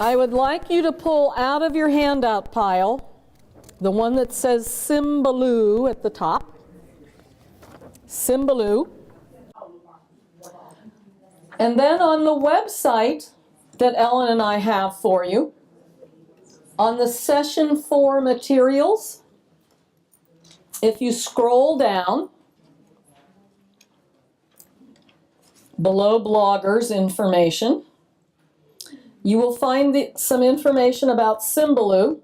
I would like you to pull out of your handout pile the one that says Symbaloo at the top. Symbaloo. And then on the website that Ellen and I have for you, on the Session 4 materials, if you scroll down below bloggers information, you will find some information about Symbaloo.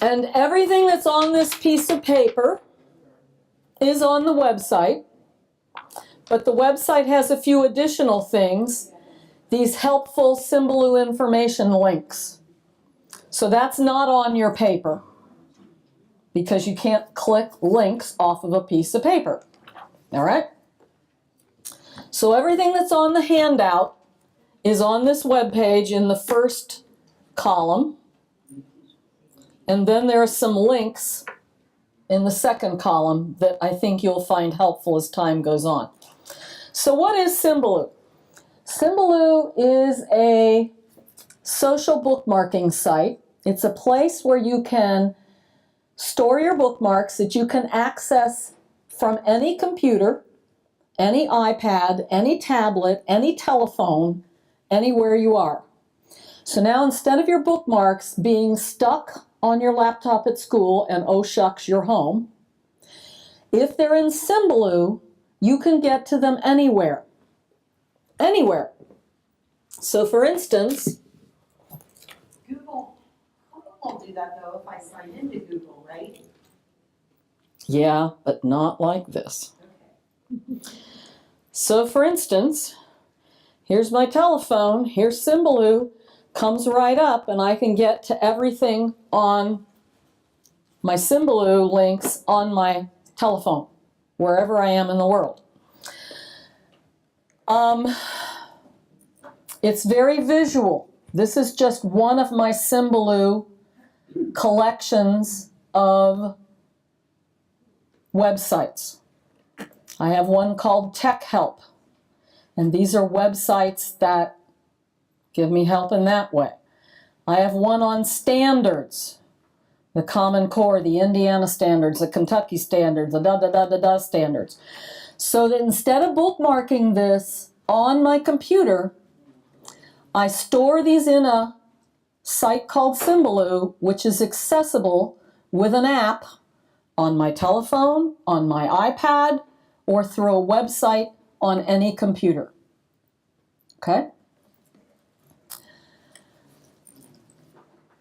And everything that's on this piece of paper is on the website. But the website has a few additional things, these helpful Symbaloo information links. So that's not on your paper, because you can't click links off of a piece of paper. All right? So everything that's on the handout is on this web page in the first column. And then there are some links in the second column that I think you'll find helpful as time goes on. So what is Symbaloo? Symbaloo is a social bookmarking site. It's a place where you can store your bookmarks that you can access from any computer, any iPad, any tablet, any telephone, anywhere you are. So now instead of your bookmarks being stuck on your laptop at school and oh shucks, you're home, if they're in Symbaloo, you can get to them anywhere. Anywhere. So for instance, Google won't do that though if I sign into Google, right? Yeah, but not like this. Okay. So for instance, here's my telephone, here's Symbaloo, comes right up and I can get to everything on my Symbaloo links on my telephone, wherever I am in the world. It's very visual. This is just one of my Symbaloo collections of websites. I have one called Tech Help, and these are websites that give me help in that way. I have one on standards, the Common Core, the Indiana standards, the Kentucky standards, the da-da-da-da-da standards. So that instead of bookmarking this on my computer, I store these in a site called Symbaloo, which is accessible with an app on my telephone, on my iPad, or through a website on any computer. Okay?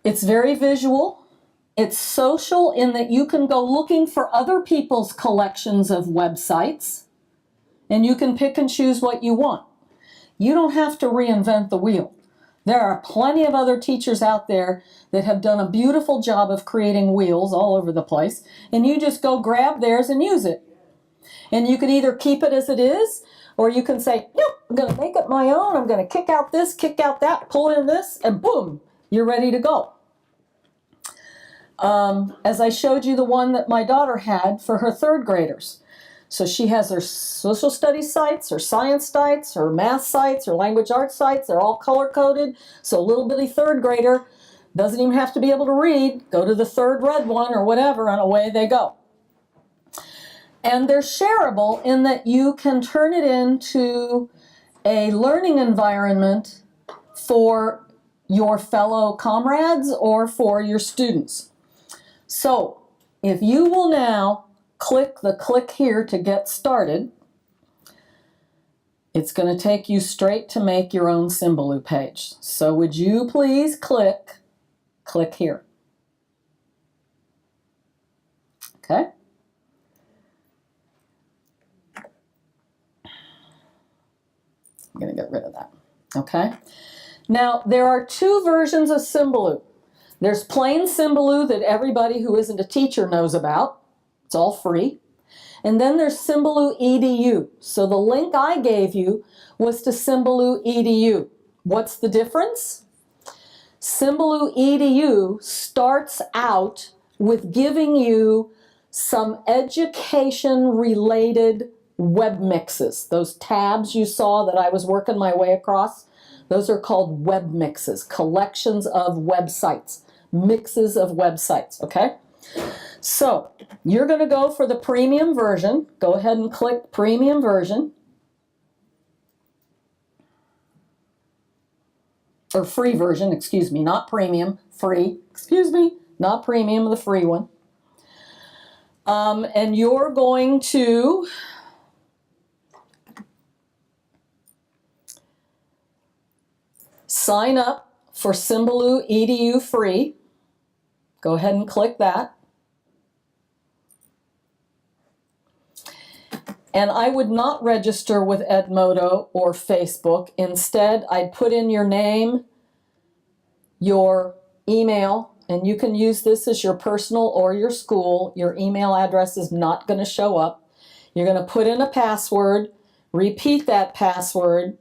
It's very visual. It's social in that you can go looking for other people's collections of websites, and you can pick and choose what you want. You don't have to reinvent the wheel. There are plenty of other teachers out there that have done a beautiful job of creating wheels all over the place, and you just go grab theirs and use it. And you can either keep it as it is, or you can say, nope, I'm going to make it my own. I'm going to kick out this, kick out that, pull in this, and boom, you're ready to go. As I showed you the one that my daughter had for her third graders. So she has her social studies sites, her science sites, her math sites, her language arts sites. They're all color-coded. So a little bitty third grader doesn't even have to be able to read. Go to the third red one or whatever, and away they go. And they're shareable in that you can turn it into a learning environment for your fellow comrades or for your students. So if you will now click here to get started, it's going to take you straight to make your own Symbaloo page. So would you please click here. Okay? I'm going to get rid of that. Okay? Now, there are two versions of Symbaloo. There's plain Symbaloo that everybody who isn't a teacher knows about. It's all free. And then there's Symbaloo EDU. So the link I gave you was to Symbaloo EDU. What's the difference? Symbaloo EDU starts out with giving you some education-related web mixes. Those tabs you saw that I was working my way across, Those are called web mixes, collections of websites, mixes of websites, okay? So you're going to go for the premium version. Go ahead and click premium version. Or free version, excuse me, not premium, free, excuse me, not premium, the free one. And you're going to sign up for Symbaloo EDU free. Go ahead and click that. And I would not register with Edmodo or Facebook. Instead, I'd put in your name, your email, and you can use this as your personal or your school. Your email address is not going to show up. You're going to put in a password, repeat that password,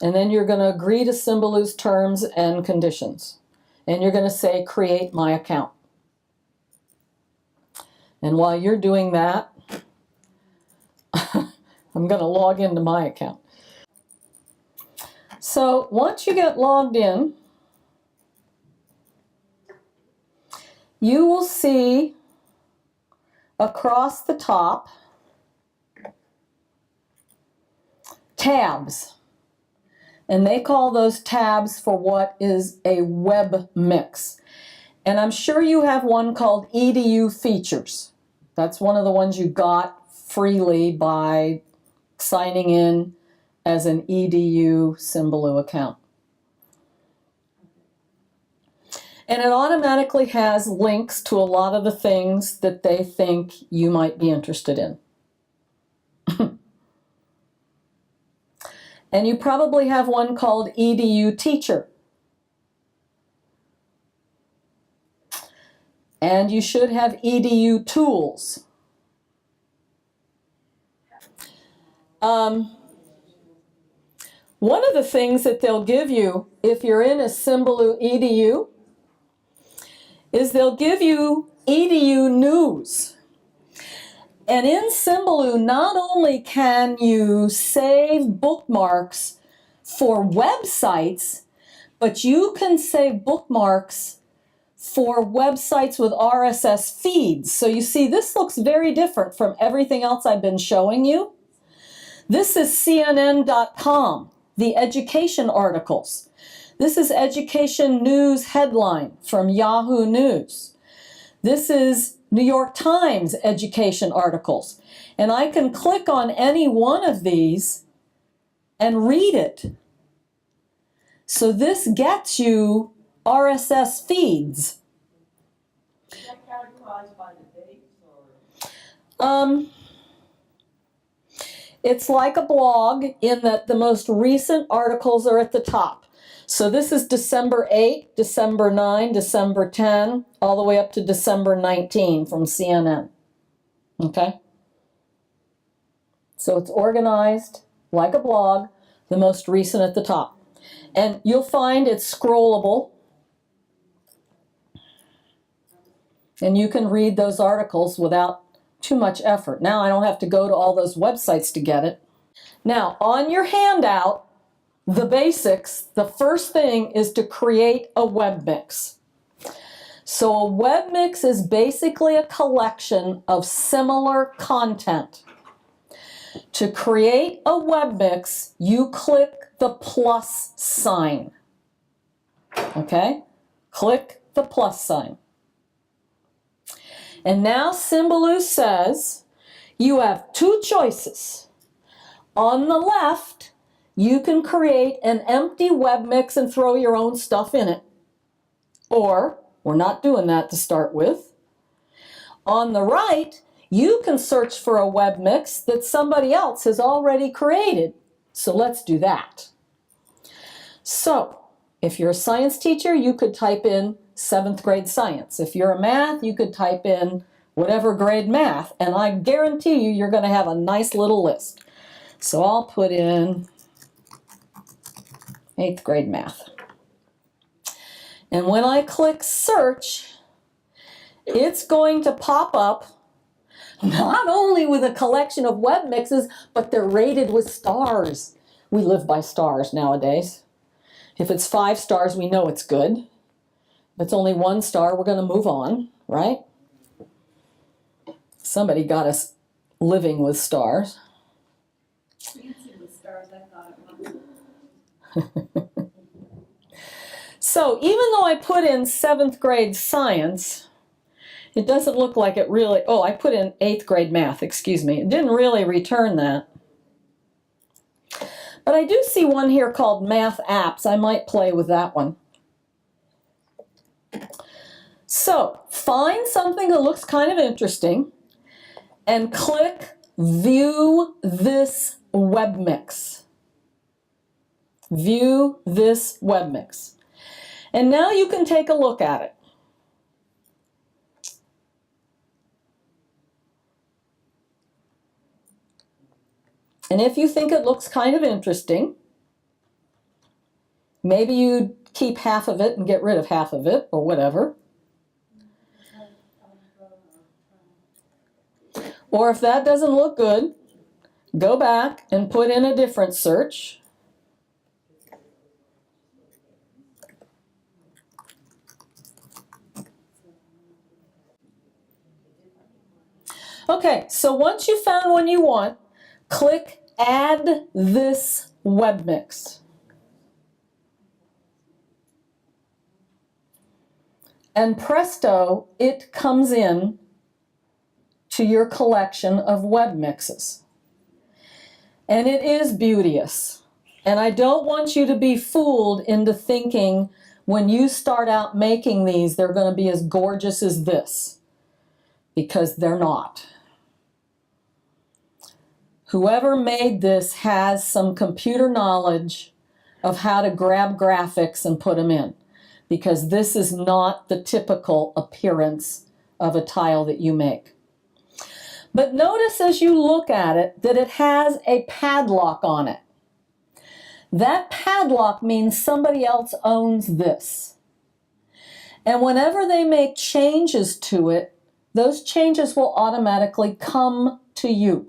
and then you're going to agree to Symbaloo's terms and conditions. And you're going to say, create my account. And while you're doing that, I'm going to log into my account. So once you get logged in, you will see across the top tabs. And they call those tabs for what is a web mix. And I'm sure you have one called EDU features. That's one of the ones you got freely by signing in as an EDU Symbaloo account. And it automatically has links to a lot of the things that they think you might be interested in. And you probably have one called EDU Teacher. And you should have EDU Tools. One of the things that they'll give you if you're in a Symbaloo EDU is they'll give you EDU News. And in Symbaloo, not only can you save bookmarks for websites, but you can save bookmarks for websites with RSS feeds. So you see, this looks very different from everything else I've been showing you. This is CNN.com, the education articles. This is Education News Headline from Yahoo News. This is New York Times education articles. And I can click on any one of these and read it. So this gets you RSS feeds. Is that categorized by the dates or? It's like a blog in that the most recent articles are at the top. So this is December 8, December 9, December 10, all the way up to December 19 from CNN. Okay? So it's organized like a blog, the most recent at the top. And you'll find it's scrollable. And you can read those articles without too much effort. Now I don't have to go to all those websites to get it. Now, on your handout, the basics, the first thing is to create a web mix. So a web mix is basically a collection of similar content. To create a web mix, you click the plus sign. Okay? Click the plus sign. And now Symbaloo says you have two choices. On the left, you can create an empty web mix and throw your own stuff in it. Or, we're not doing that to start with. On the right, you can search for a web mix that somebody else has already created. So let's do that. So, if you're a science teacher, you could type in 7th grade science. If you're a math, you could type in whatever grade math, and I guarantee you, you're going to have a nice little list. So I'll put in 8th grade math. And when I click search, it's going to pop up not only with a collection of web mixes, but they're rated with stars. We live by stars nowadays. If it's 5 stars, we know it's good. If it's only 1 star, we're going to move on, right? Somebody got us living with stars. Fancy with stars, I thought it was. So even though I put in 7th grade science, it doesn't look like it really, oh, I put in 8th grade math, excuse me. It didn't really return that. But I do see one here called Math Apps. I might play with that one. So find something that looks kind of interesting and click View This Webmix. View this Webmix. And now you can take a look at it. And if you think it looks kind of interesting, maybe you keep half of it and get rid of half of it, or whatever. Or if that doesn't look good, go back and put in a different search. Okay, so once you found one you want, click Add This Webmix. And presto, it comes in to your collection of web mixes. And it is beauteous. And I don't want you to be fooled into thinking when you start out making these, they're going to be as gorgeous as this, because they're not. Whoever made this has some computer knowledge of how to grab graphics and put them in, because this is not the typical appearance of a tile that you make. But notice as you look at it that it has a padlock on it. That padlock means somebody else owns this. And whenever they make changes to it, those changes will automatically come to you.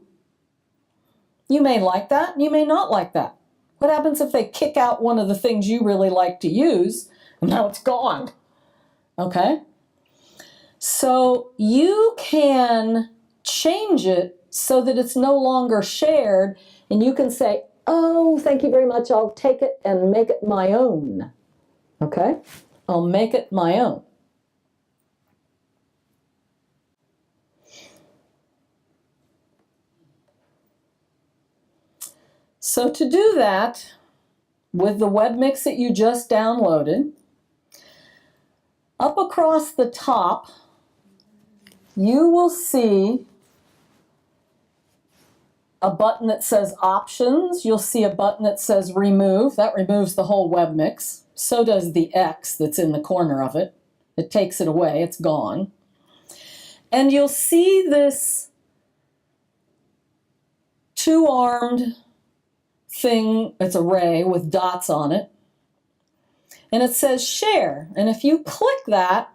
You may like that, and you may not like that. What happens if they kick out one of the things you really like to use, and now it's gone? Okay? So you can change it so that it's no longer shared, and you can say, oh, thank you very much, I'll take it and make it my own. Okay? I'll make it my own. So to do that, with the Webmix that you just downloaded, up across the top, you will see a button that says Options. You'll see a button that says Remove. That removes the whole Webmix. So does the X that's in the corner of it. It takes it away. It's gone. And you'll see this 2-armed thing. It's a ray with dots on it. And it says Share. And if you click that,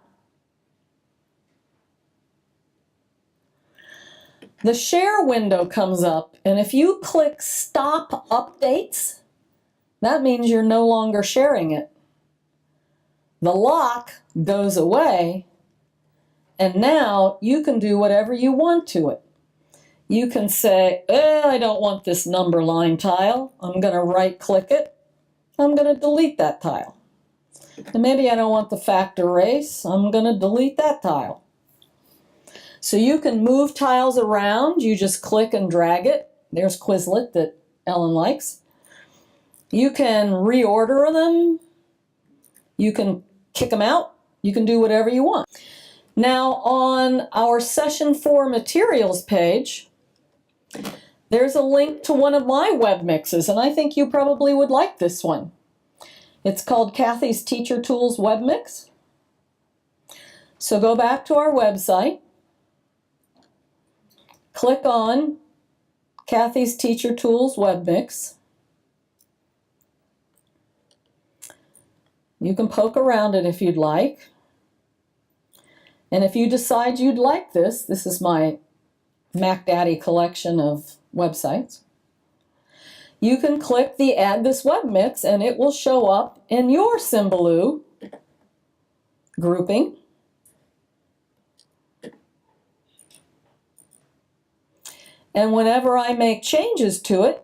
the share window comes up, and if you click Stop Updates, that means you're no longer sharing it. The lock goes away, and now you can do whatever you want to it. You can say, I don't want this number line tile. I'm going to right-click it. I'm going to delete that tile. And maybe I don't want the factor race. I'm going to delete that tile. So you can move tiles around. You just click and drag it. There's Quizlet that Ellen likes. You can reorder them. You can kick them out. You can do whatever you want. Now on our Session 4 Materials page, there's a link to one of my web mixes, and I think you probably would like this one. It's called Kathy's Teacher Tools Web Mix. So go back to our website. Click on Kathy's Teacher Tools Web Mix. You can poke around it if you'd like. And if you decide you'd like this, this is my Mac Daddy collection of websites. you can click the Add This Webmix and it will show up in your Symbaloo grouping. And whenever I make changes to it,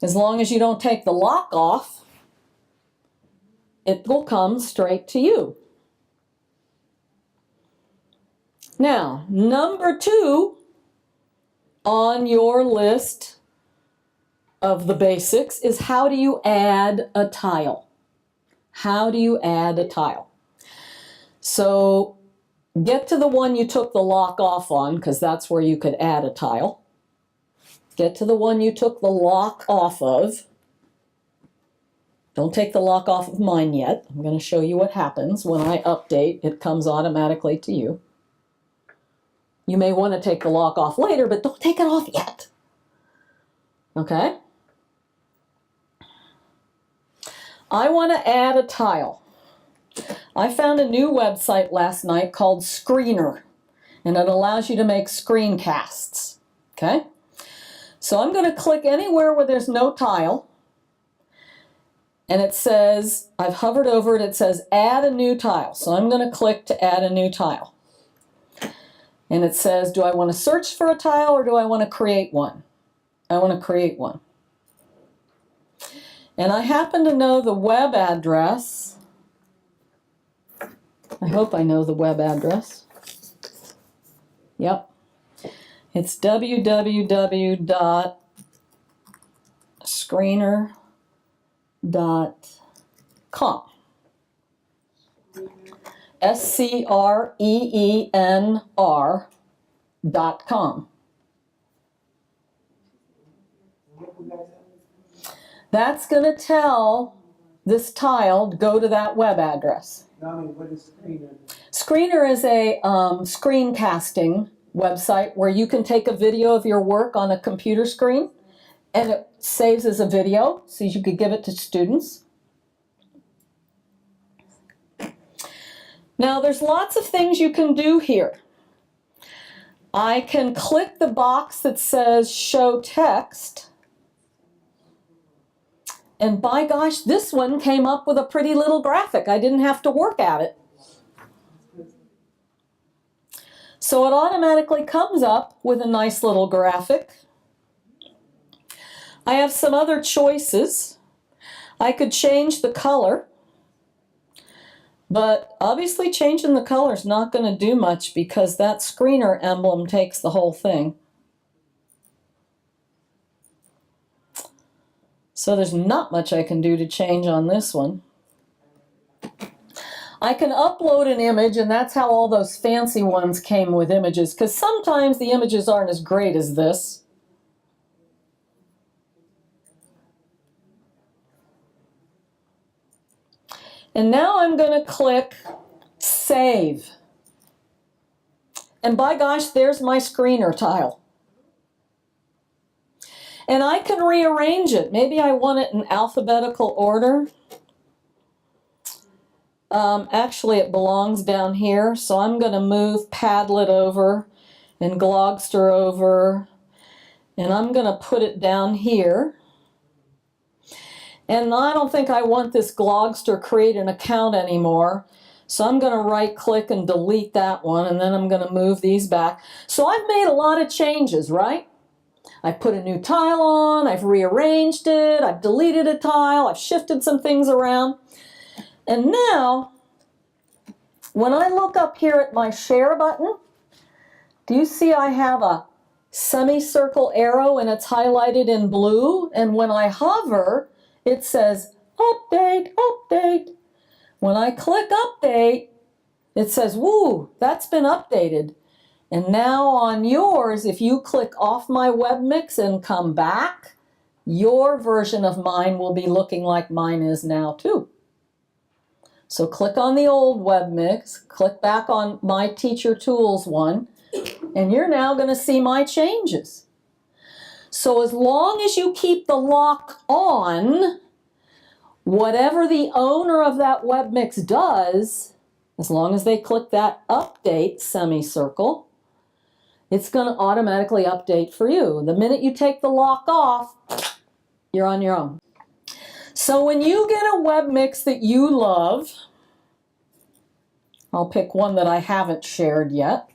as long as you don't take the lock off, it will come straight to you. Now, number 2 on your list of the basics is how do you add a tile? How do you add a tile? So get to the one you took the lock off on, because that's where you could add a tile. Get to the one you took the lock off of. Don't take the lock off of mine yet. I'm going to show you what happens when I update. It comes automatically to you. You may want to take the lock off later, but don't take it off yet. Okay? I want to add a tile. I found a new website last night called Screener, and it allows you to make screencasts. Okay? So I'm going to click anywhere where there's no tile, and it says, I've hovered over it, it says add a new tile. So I'm going to click to add a new tile. And it says, do I want to search for a tile or do I want to create one? I want to create one. And I happen to know the web address. I hope I know the web address. Yep. It's www.screener.com. SCREENR.com. That's going to tell this tile to go to that web address. What is Screener? Screener is a screencasting website where you can take a video of your work on a computer screen and it saves as a video so you could give it to students. Now there's lots of things you can do here. I can click the box that says show text, and by gosh, this one came up with a pretty little graphic. I didn't have to work at it. So it automatically comes up with a nice little graphic. I have some other choices. I could change the color. But obviously changing the color is not going to do much because that screener emblem takes the whole thing. So there's not much I can do to change on this one. I can upload an image, and that's how all those fancy ones came with images, because sometimes the images aren't as great as this. And now I'm going to click Save. And by gosh, there's my screener tile. And I can rearrange it. Maybe I want it in alphabetical order. Actually, it belongs down here, so I'm going to move Padlet over and Glogster over, and I'm going to put it down here. And I don't think I want this Glogster create an account anymore. So I'm going to right click and delete that one, and then I'm going to move these back. So I've made a lot of changes, right? I've put a new tile on, I've rearranged it, I've deleted a tile, I've shifted some things around. And now, when I look up here at my share button, do you see I have a semicircle arrow and it's highlighted in blue? And when I hover, it says, update, update. When I click update, it says, woo, that's been updated. And now on yours, if you click off my Webmix and come back, your version of mine will be looking like mine is now too. So click on the old Webmix, click back on my Teacher Tools one, and you're now going to see my changes. So as long as you keep the lock on, whatever the owner of that Webmix does, as long as they click that update semicircle, it's going to automatically update for you. The minute you take the lock off, you're on your own. So when you get a Webmix that you love, I'll pick one that I haven't shared yet,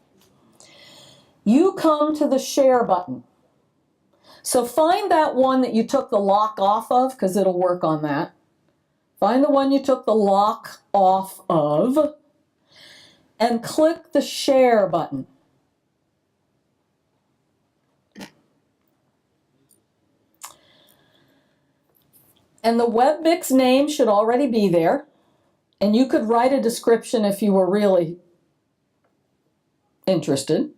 you come to the share button. So find that one that you took the lock off of, because it'll work on that. Find the one you took the lock off of, and click the share button. And the Webmix name should already be there. And you could write a description if you were really interested.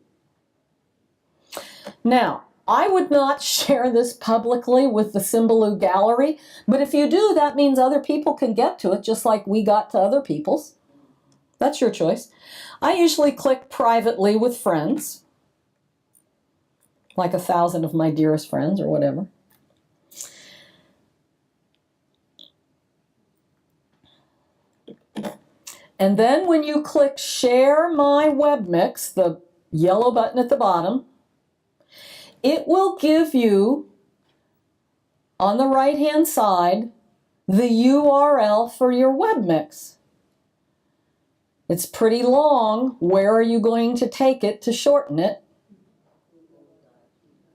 Now, I would not share this publicly with the Symbaloo gallery, but if you do, that means other people can get to it, just like we got to other people's. That's your choice. I usually click privately with friends, like 1,000 of my dearest friends or whatever. And then when you click Share My Webmix, the yellow button at the bottom, it will give you, on the right-hand side, the URL for your Webmix. It's pretty long. Where are you going to take it to shorten it?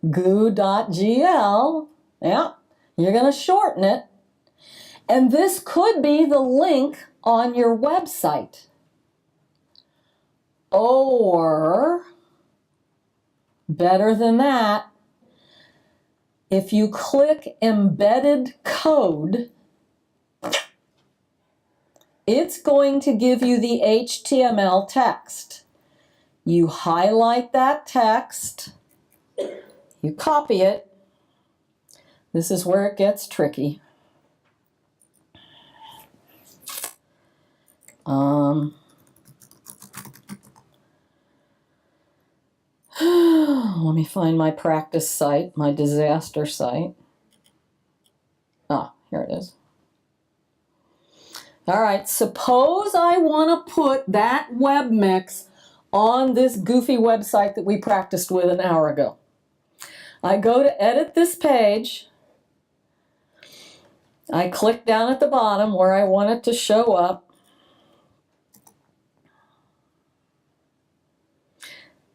goo.gl. Yeah, you're going to shorten it. And this could be the link on your website. Or, better than that, if you click embedded code, it's going to give you the HTML text. You highlight that text, you copy it. This is where it gets tricky. Let me find my practice site, my disaster site. Ah, here it is. All right, suppose I want to put that Webmix on this goofy website that we practiced with an hour ago. I go to edit this page. I click down at the bottom where I want it to show up.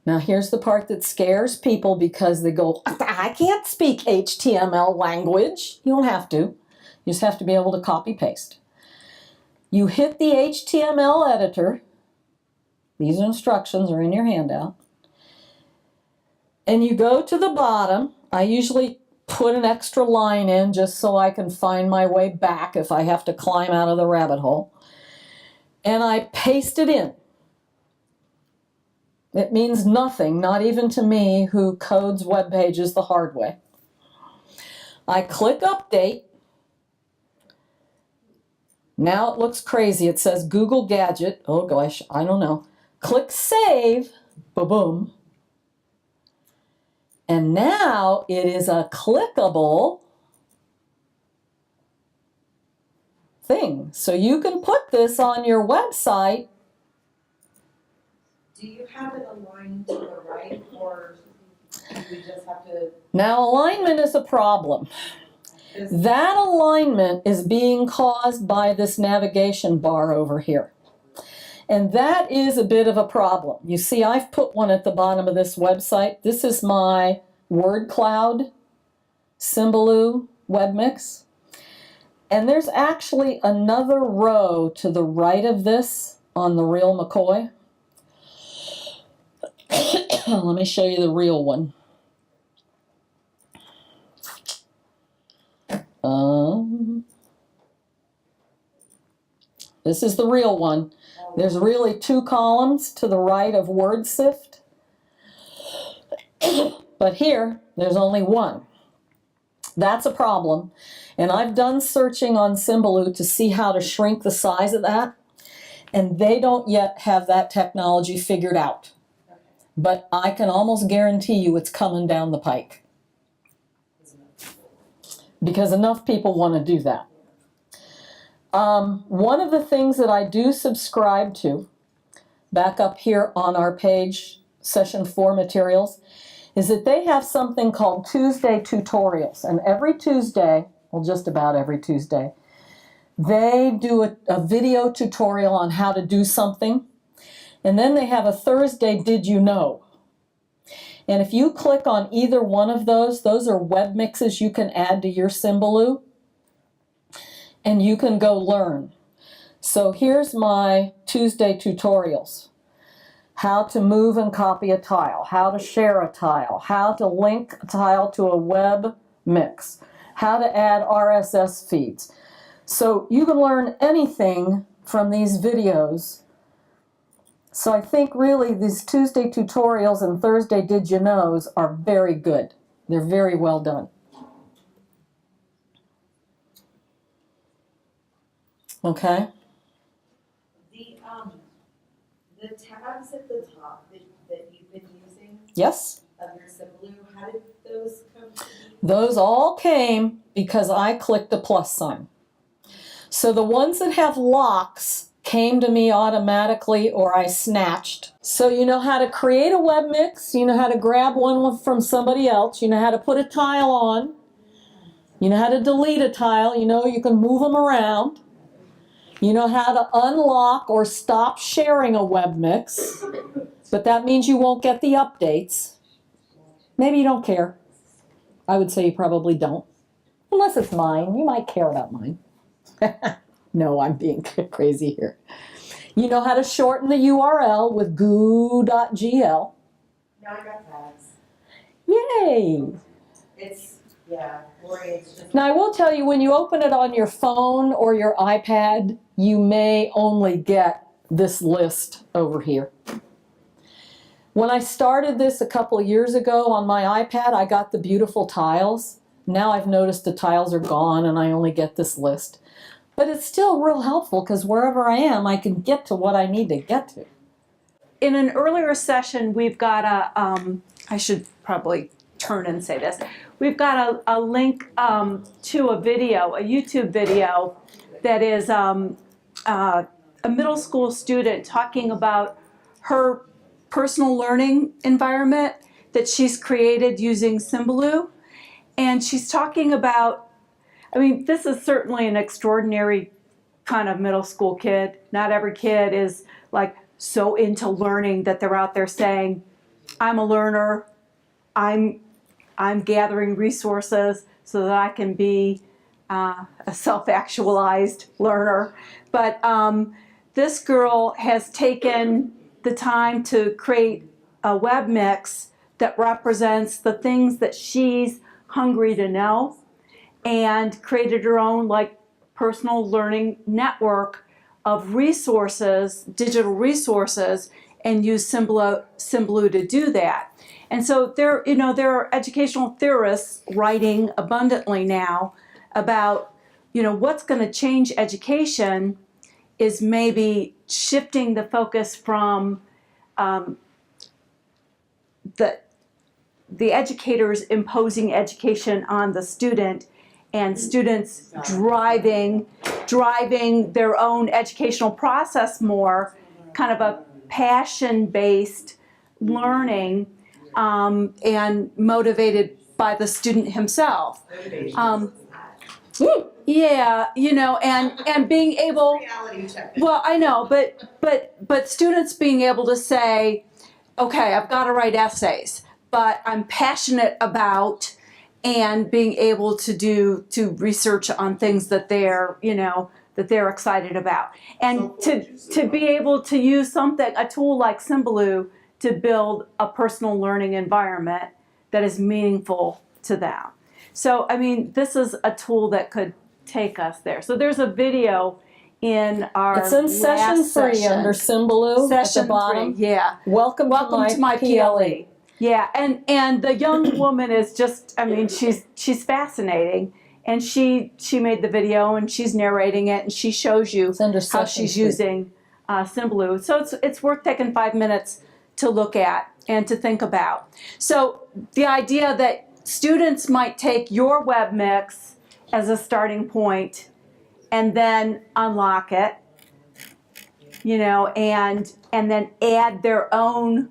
Now here's the part that scares people because they go, I can't speak HTML language. You don't have to. You just have to be able to copy paste. You hit the HTML editor. These instructions are in your handout. And you go to the bottom. I usually put an extra line in just so I can find my way back if I have to climb out of the rabbit hole. And I paste it in. It means nothing, not even to me who codes web pages the hard way. I click update. Now it looks crazy. It says Google Gadget. Oh gosh, I don't know. Click save. Ba-boom. And now it is a clickable thing. So you can put this on your website. Do you have it aligned to the right, or do we just have to? Now alignment is a problem. That alignment is being caused by this navigation bar over here. And that is a bit of a problem. You see, I've put one at the bottom of this website. This is my word cloud Symbaloo Webmix. And there's actually another row to the right of this on the real McCoy. Let me show you the real one. This is the real one. There's really 2 columns to the right of word Sift. But here, there's only one. That's a problem. And I've done searching on Symbaloo to see how to shrink the size of that. And they don't yet have that technology figured out. But I can almost guarantee you it's coming down the pike. Because enough people want to do that. One of the things that I do subscribe to, back up here on our page session 4 materials, is that they have something called Tuesday tutorials. And every Tuesday, well, just about every Tuesday, they do a video tutorial on how to do something. And then they have a Thursday Did You Know? And if you click on either one of those are web mixes you can add to your Symbaloo, and you can go learn. So here's my Tuesday tutorials. How to move and copy a tile, how to share a tile, how to link a tile to a web mix, how to add RSS feeds. So you can learn anything from these videos. So I think really these Tuesday tutorials and Thursday Did You Knows are very good. They're very well done. Okay? The tabs at the top that you've been using Yes? of your Symbaloo, how did those come to be? Those all came because I clicked the plus sign. So the ones that have locks came to me automatically or I snatched. So you know how to create a web mix, you know how to grab one from somebody else, you know how to put a tile on, you know how to delete a tile, you know you can move them around, you know how to unlock or stop sharing a web mix, but that means you won't get the updates. Maybe you don't care. I would say you probably don't. Unless it's mine, you might care about mine. No, I'm being crazy here. You know how to shorten the URL with goo.gl. Now I got tabs. Yay! Lori, it's just. Now I will tell you, when you open it on your phone or your iPad, you may only get this list over here. When I started this a couple of years ago on my iPad, I got the beautiful tiles. Now I've noticed the tiles are gone and I only get this list. But it's still real helpful because wherever I am, I can get to what I need to get to. In an earlier session, we've got I should probably turn and say this. We've got a link to a video, a YouTube video, that is a middle school student talking about her personal learning environment that she's created using Symbaloo. And she's talking about, I mean, this is certainly an extraordinary kind of middle school kid. Not every kid is like so into learning that they're out there saying, I'm a learner, I'm gathering resources so that I can be a self-actualized learner. But this girl has taken the time to create a web mix that represents the things that she's hungry to know, and created her own like personal learning network of resources, digital resources, and used Symbaloo to do that. And so there are educational theorists writing abundantly now about, what's going to change education is maybe shifting the focus from the educators imposing education on the student, and students driving their own educational process more, kind of a passion-based learning, and motivated by the student himself. Yeah, and being able, well, I know, but students being able to say, okay, I've got to write essays, but I'm passionate about, and being able to research on things that they're excited about, and to be able to use a tool like Symbaloo to build a personal learning environment that is meaningful to them. So I mean, this is a tool that could take us there. So there's a video in our It's in session 3 under Symbaloo at the bottom. 3, yeah. Welcome to my PLE. Yeah, and the young woman is just, I mean, she's fascinating, and she made the video and she's narrating it and she shows you how she's using Symbaloo. So it's worth taking 5 minutes to look at and to think about. So the idea that students might take your web mix as a starting point and then unlock it, and then add their own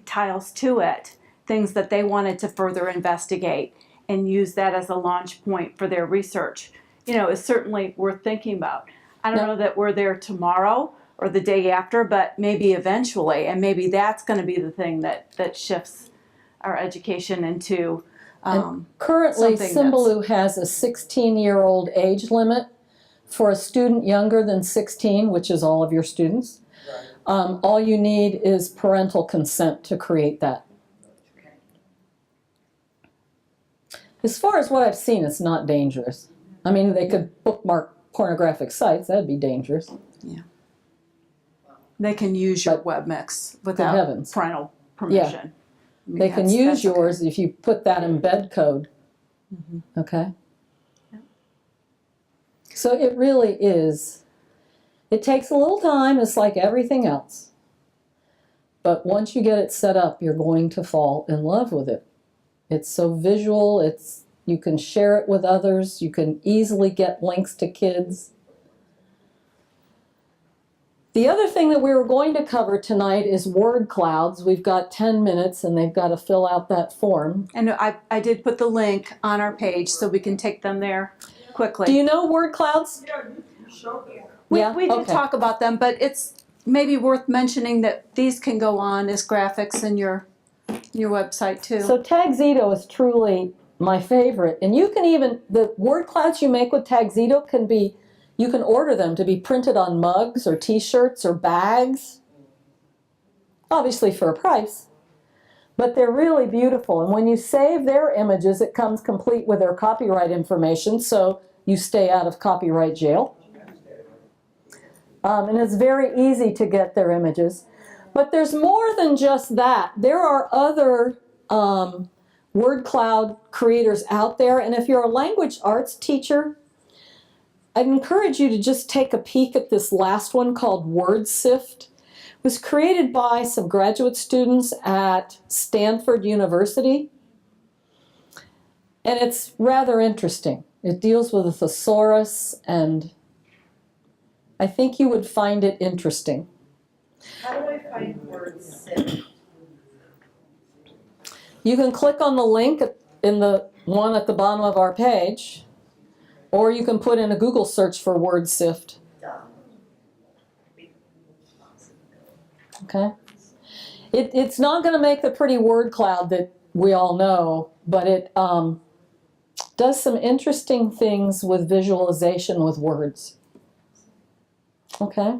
tiles to it, things that they wanted to further investigate and use that as a launch point for their research, is certainly worth thinking about. I don't know that we're there tomorrow or the day after, but maybe eventually, and maybe that's going to be the thing that shifts our education into Currently, something Symbaloo has a 16-year-old age limit for a student younger than 16, which is all of your students. All you need is parental consent to create that. As far as what I've seen, it's not dangerous. I mean, they could bookmark pornographic sites. That'd be dangerous. Yeah. They can use your Webmix without heavens. parental permission. I mean, They can use yours if you put that embed code. Okay? Yeah. So it really is. It takes a little time. It's like everything else. But once you get it set up, you're going to fall in love with it. It's so visual. You can share it with others. You can easily get links to kids. The other thing that we were going to cover tonight is word clouds. We've got 10 minutes and they've got to fill out that form. And I did put the link on our page so we can take them there quickly. Do you know word clouds? Yeah, you showed me. We did talk about them, but it's maybe worth mentioning that these can go on as graphics in your website too. So Tagxedo is truly my favorite. And you can even, the word clouds you make with Tagxedo can be, you can order them to be printed on mugs or t-shirts or bags. Obviously for a price. But they're really beautiful. And when you save their images, it comes complete with their copyright information, so you stay out of copyright jail. And it's very easy to get their images. But there's more than just that. There are other word cloud creators out there. And if you're a language arts teacher, I'd encourage you to just take a peek at this last one called Word Sift. It was created by some graduate students at Stanford University. And it's rather interesting. It deals with a thesaurus, and I think you would find it interesting. How do I find word Sift? You can click on the link in the one at the bottom of our page, or you can put in a Google search for Word Sift. Okay? It's not going to make the pretty word cloud that we all know, but it does some interesting things with visualization with words. Okay?